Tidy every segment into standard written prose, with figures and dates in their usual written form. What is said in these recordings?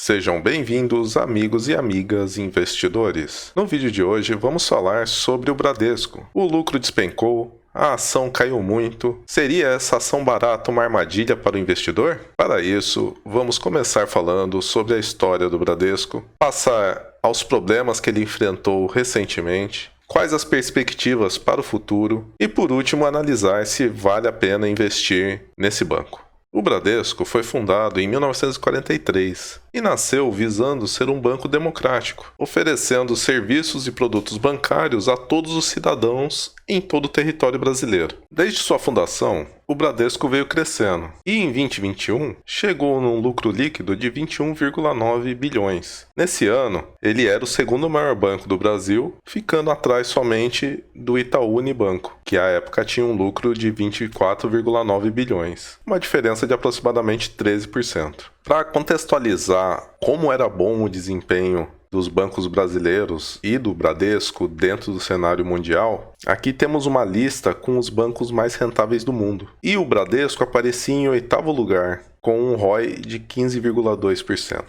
Sejam bem-vindos, amigos e amigas investidores. No vídeo de hoje vamos falar sobre o Bradesco. O lucro despencou, a ação caiu muito. Seria essa ação barata uma armadilha para o investidor? Para isso, vamos começar falando sobre a história do Bradesco, passar aos problemas que ele enfrentou recentemente, quais as perspectivas para o futuro e, por último, analisar se vale a pena investir nesse banco. O Bradesco foi fundado em 1943 e nasceu visando ser um banco democrático, oferecendo serviços e produtos bancários a todos os cidadãos em todo o território brasileiro. Desde sua fundação, o Bradesco veio crescendo e em 2021 chegou num lucro líquido de 21,9 bilhões. Nesse ano, ele era o segundo maior banco do Brasil, ficando atrás somente do Itaú Unibanco, que à época tinha um lucro de 24,9 bilhões, uma diferença de aproximadamente 13%. Para contextualizar como era bom o desempenho dos bancos brasileiros e do Bradesco dentro do cenário mundial, aqui temos uma lista com os bancos mais rentáveis do mundo. E o Bradesco aparecia em 8º lugar, com um ROI de 15,2%.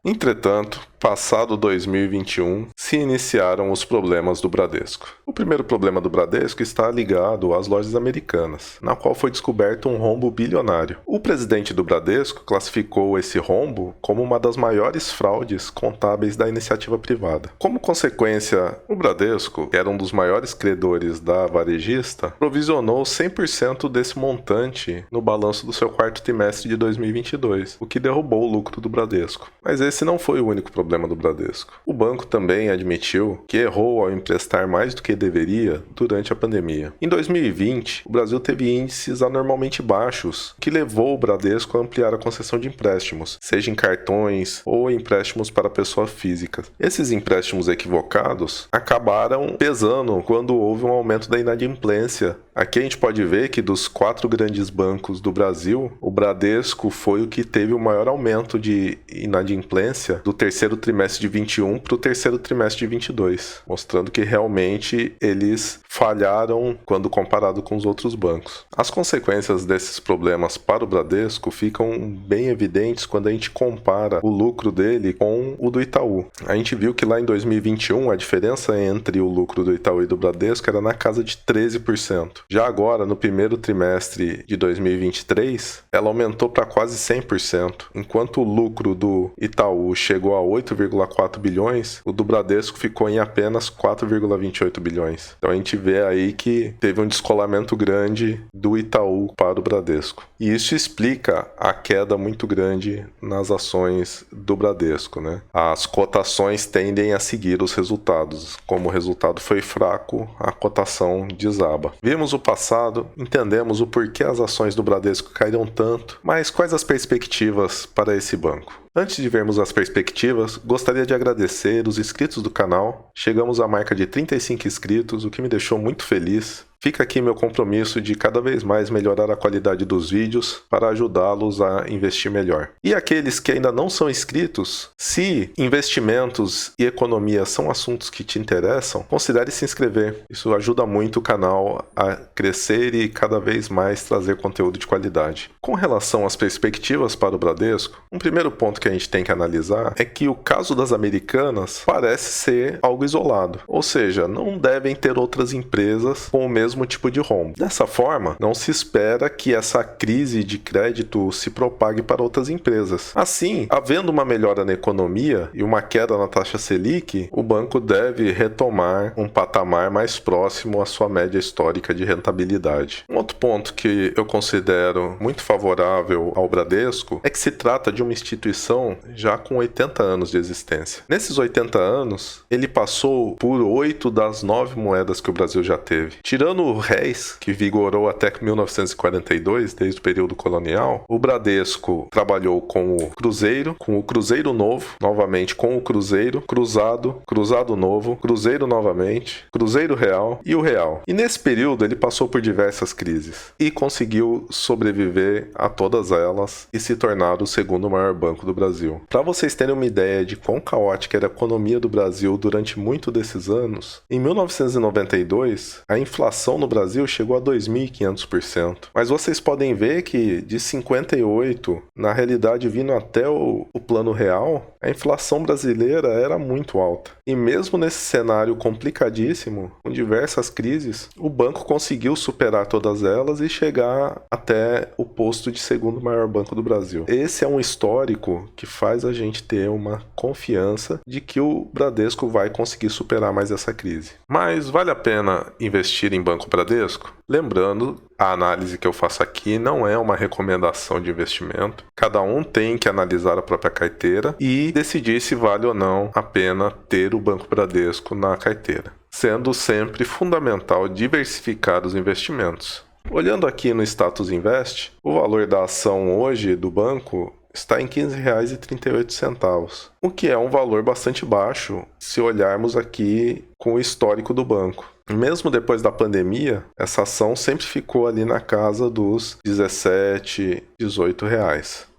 Entretanto, passado 2021, se iniciaram os problemas do Bradesco. O primeiro problema do Bradesco está ligado às lojas americanas, na qual foi descoberto um rombo bilionário. O presidente do Bradesco classificou esse rombo como uma das maiores fraudes contábeis da iniciativa privada. Como consequência, o Bradesco, que era um dos maiores credores da varejista, provisionou 100% desse montante no balanço do seu quarto trimestre de 2022, o que derrubou o lucro do Bradesco. Mas esse não foi o único problema do Bradesco. O banco também admitiu que errou ao emprestar mais do que deveria durante a pandemia. Em 2020, o Brasil teve índices anormalmente baixos, que levou o Bradesco a ampliar a concessão de empréstimos, seja em cartões ou empréstimos para pessoa física. Esses empréstimos equivocados acabaram pesando quando houve um aumento da inadimplência. Aqui a gente pode ver que dos 4 grandes bancos do Brasil, o Bradesco foi o que teve o maior aumento de inadimplência do terceiro trimestre de 21 para o terceiro trimestre de 22, mostrando que realmente eles falharam quando comparado com os outros bancos. As consequências desses problemas para o Bradesco ficam bem evidentes quando a gente compara o lucro dele com o do Itaú. A gente viu que lá em 2021 a diferença entre o lucro do Itaú e do Bradesco era na casa de 13%. Já agora, no primeiro trimestre de 2023, ela aumentou para quase 100%, enquanto o lucro do Itaú chegou a 8,4 bilhões, o do Bradesco ficou em apenas 4,28 bilhões. Então a gente vê aí que teve um descolamento grande do Itaú para o Bradesco. E isso explica a queda muito grande nas ações do Bradesco, né? As cotações tendem a seguir os resultados. Como o resultado foi fraco, a cotação desaba. Vimos o passado, entendemos o porquê as ações do Bradesco caíram tanto, mas quais as perspectivas para esse banco? Antes de vermos as perspectivas, gostaria de agradecer os inscritos do canal. Chegamos à marca de 35 inscritos, o que me deixou muito feliz. Fica aqui meu compromisso de cada vez mais melhorar a qualidade dos vídeos para ajudá-los a investir melhor. E aqueles que ainda não são inscritos, se investimentos e economia são assuntos que te interessam, considere se inscrever. Isso ajuda muito o canal a crescer e cada vez mais trazer conteúdo de qualidade. Com relação às perspectivas para o Bradesco, um primeiro ponto que a gente tem que analisar é que o caso das americanas parece ser algo isolado, ou seja, não devem ter outras empresas com o mesmo tipo de rombo. Dessa forma, não se espera que essa crise de crédito se propague para outras empresas. Assim, havendo uma melhora na economia e uma queda na taxa Selic, o banco deve retomar um patamar mais próximo à sua média histórica de rentabilidade. Um outro ponto que eu considero muito favorável ao Bradesco é que se trata de uma instituição já com 80 anos de existência. Nesses 80 anos, ele passou por 8 das 9 moedas que o Brasil já teve. Tirando o réis, que vigorou até 1942, desde o período colonial, o Bradesco trabalhou com o Cruzeiro Novo, novamente com o Cruzeiro, Cruzado, Cruzado Novo, Cruzeiro novamente, Cruzeiro Real e o Real. E nesse período ele passou por diversas crises e conseguiu sobreviver a todas elas e se tornar o segundo maior banco do Brasil. Para vocês terem uma ideia de quão caótica era a economia do Brasil durante muito desses anos, em 1992, a inflação inflação no Brasil chegou a 2.500%. Mas vocês podem ver que de 58, na realidade vindo até o plano real, a inflação brasileira era muito alta. E mesmo nesse cenário complicadíssimo, com diversas crises, o banco conseguiu superar todas elas e chegar até o posto de segundo maior banco do Brasil. Esse é um histórico que faz a gente ter uma confiança de que o Bradesco vai conseguir superar mais essa crise. Mas vale a pena investir em Banco Bradesco? Lembrando, a análise que eu faço aqui não é uma recomendação de investimento. Cada um tem que analisar a própria carteira e decidir se vale ou não a pena ter o Banco Bradesco na carteira, sendo sempre fundamental diversificar os investimentos. Olhando aqui no Status Invest, o valor da ação hoje do banco está em R$ 15,38, o que é um valor bastante baixo se olharmos aqui com o histórico do banco. Mesmo depois da pandemia, essa ação sempre ficou ali na casa dos R$ 17, R$ 18.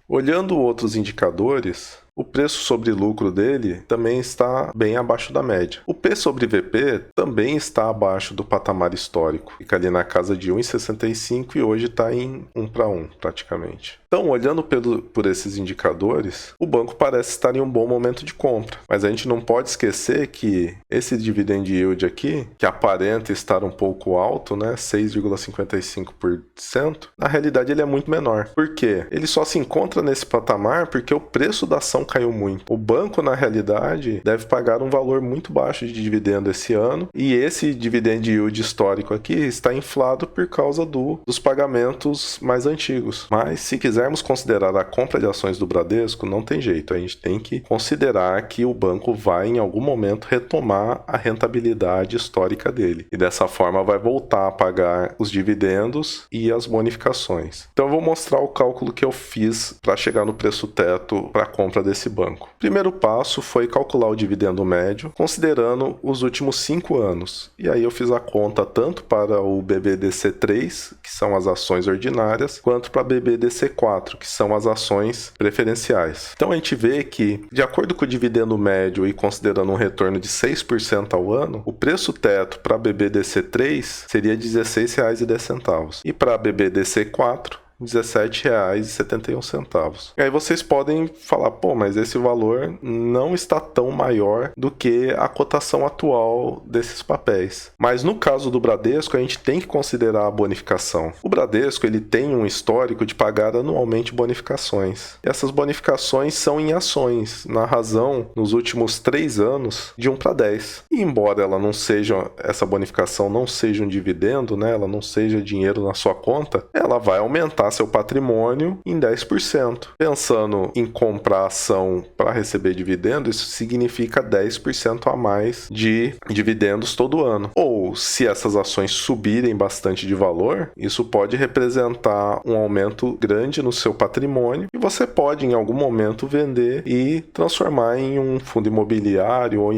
Olhando outros indicadores, o preço sobre lucro dele também está bem abaixo da média. O P sobre VP também está abaixo do patamar histórico. Fica ali na casa de 1,65 e hoje está em 1:1 praticamente. Então, olhando por esses indicadores, o banco parece estar em um bom momento de compra. Mas a gente não pode esquecer que esse dividend yield aqui, que aparenta estar um pouco alto, né, 6,55%, na realidade ele é muito menor. Por quê? Ele só se encontra nesse patamar porque o preço da ação caiu muito. O banco, na realidade, deve pagar um valor muito baixo de dividendo esse ano, e esse dividend yield histórico aqui está inflado por causa dos pagamentos mais antigos. Mas se quisermos considerar a compra de ações do Bradesco, não tem jeito. A gente tem que considerar que o banco vai em algum momento retomar a rentabilidade histórica dele, e dessa forma vai voltar a pagar os dividendos e as bonificações. Então eu vou mostrar o cálculo que eu fiz para chegar no preço teto para a compra desse banco. O primeiro passo foi calcular o dividendo médio, considerando os últimos 5 anos. E aí eu fiz a conta tanto para o BBDC3, que são as ações ordinárias, quanto para a BBDC4, que são as ações preferenciais. Então a gente vê que, de acordo com o dividendo médio e considerando um retorno de 6% ao ano, o preço teto para a BBDC3 seria R$ 16,10 e para a BBDC4 R$ 17,71. E aí vocês podem falar, pô, mas esse valor não está tão maior do que a cotação atual desses papéis. Mas no caso do Bradesco, a gente tem que considerar a bonificação. O Bradesco, ele tem um histórico de pagar anualmente bonificações. E essas bonificações são em ações, na razão, nos últimos 3 anos, de 1:10. E embora ela não seja, essa bonificação não seja um dividendo, né, ela não seja dinheiro na sua conta, ela vai aumentar seu patrimônio em 10%. Pensando em comprar ação para receber dividendo, isso significa 10% a mais de dividendos todo ano. Ou, se essas ações subirem bastante de valor, isso pode representar um aumento grande no seu patrimônio e você pode, em algum momento, vender e transformar em um fundo imobiliário ou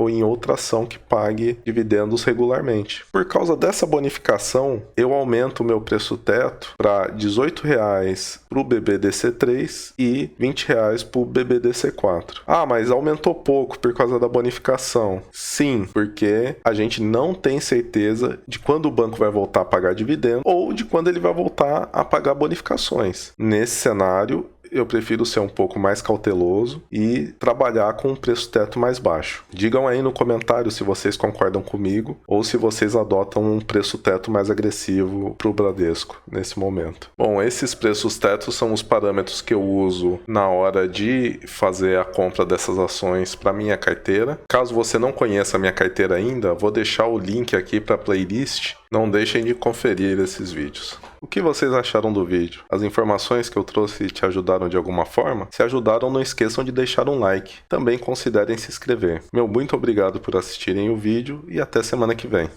em outra ação que pague dividendos regularmente. Por causa dessa bonificação, eu aumento o meu preço teto para R$ 18,00 para o BBDC3 e R$ 20,00 para o BBDC4. Ah, mas aumentou pouco por causa da bonificação. Sim, porque a gente não tem certeza de quando o banco vai voltar a pagar dividendo ou de quando ele vai voltar a pagar bonificações. Nesse cenário, eu prefiro ser um pouco mais cauteloso e trabalhar com um preço teto mais baixo. Digam aí no comentário se vocês concordam comigo ou se vocês adotam um preço teto mais agressivo para o Bradesco nesse momento. Bom, esses preços tetos são os parâmetros que eu uso na hora de fazer a compra dessas ações para minha carteira. Caso você não conheça a minha carteira ainda, vou deixar o link aqui para a playlist. Não deixem de conferir esses vídeos. O que vocês acharam do vídeo? As informações que eu trouxe te ajudaram de alguma forma? Se ajudaram, não esqueçam de deixar um like. Também considerem se inscrever. Meu muito obrigado por assistirem o vídeo e até semana que vem.